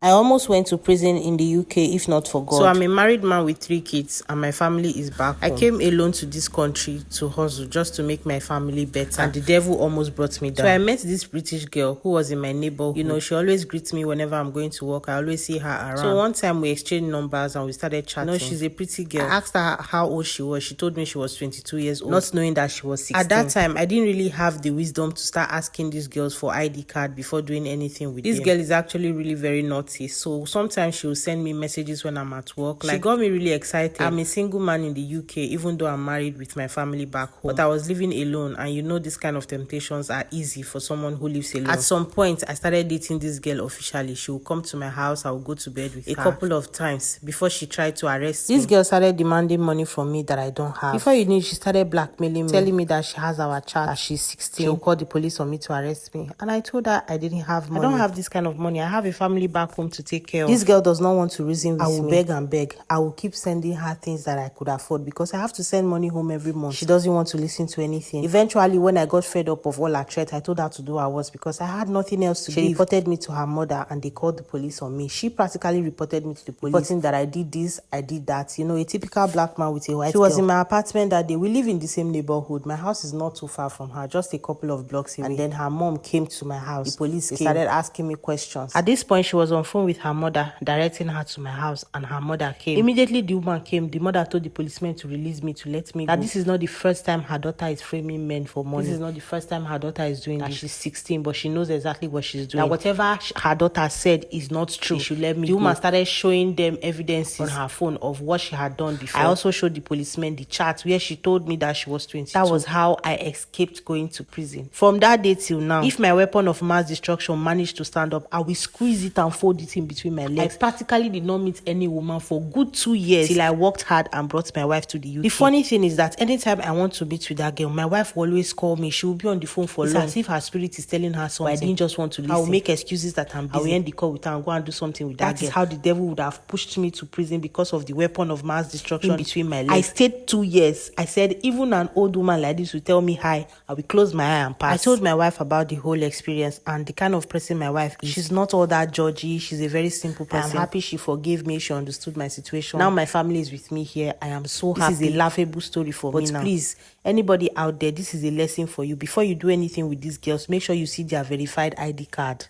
I almost went to prison in the UK if not for God. So I'm a married man with 3 kids and my family is back home. I came alone to this country to hustle just to make my family better, and the devil almost brought me down. So I met this British girl who was in my neighborhood. You know, she always greets me whenever I'm going to work. I always see her around. So one time we exchanged numbers and we started chatting. You know, she's a pretty girl. I asked her how old she was. She told me she was 22 years old, not knowing that she was 16. At that time, I didn't really have the wisdom to start asking these girls for ID card before doing anything with them. This girl is actually really very naughty. So sometimes she will send me messages when I'm at work. She got me really excited. I'm a single man in the UK, even though I'm married with my family back home. But I was living alone, and you know, this kind of temptations are easy for someone who lives alone. At some point, I started dating this girl officially. She will come to my house. I will go to bed with her a couple of times before she tried to arrest me. This girl started demanding money from me that I don't have. Before you knew, she started blackmailing me, telling me that she has our chat, that she's 16. She will call the police on me to arrest me. And I told her I didn't have money. I don't have this kind of money. I have a family back home to take care of. This girl does not want to reason with me. I will beg and beg. I will keep sending her things that I could afford because I have to send money home every month. She doesn't want to listen to anything. Eventually, when I got fed up of all her threats, I told her to do her worst because I had nothing else to give. She reported me to her mother and they called the police on me. She practically reported me to the police, reporting that I did this, I did that. You know, a typical black man with a white girl. She was in my apartment that day. We live in the same neighborhood. My house is not too far from her, just a couple of blocks away. And then her mom came to my house. The police started asking me questions. At this point, she was on phone with her mother, directing her to my house, and her mother came. Immediately the woman came, the mother told the policeman to release me, to let me go. That this is not the first time her daughter is framing men for money. This is not the first time her daughter is doing this. She's 16, but she knows exactly what she's doing. That whatever her daughter said is not true. She should let me go. The woman started showing them evidence on her phone of what she had done before. I also showed the policeman the chat where she told me that she was 22. That was how I escaped going to prison. From that day till now, if my weapon of mass destruction managed to stand up, I will squeeze it and fold it in between my legs. I practically did not meet any woman for good 2 years till I worked hard and brought my wife to the UK. The funny thing is that anytime I want to meet with that girl, my wife will always call me. She will be on the phone for long. It's as if her spirit is telling her something. But I didn't just want to listen. I will make excuses that I'm busy. I will end the call with her and go and do something with that girl. That is how the devil would have pushed me to prison because of the weapon of mass destruction in between my legs. I stayed 2 years. I said, even an old woman like this will tell me hi, I will close my eye and pass. I told my wife about the whole experience and the kind of person my wife is. She's not all that judgy. She's a very simple person. I'm happy she forgave me. She understood my situation. Now my family is with me here. I am so happy. This is a laughable story for me now. But please, anybody out there, this is a lesson for you. Before you do anything with these girls, make sure you see their verified ID card.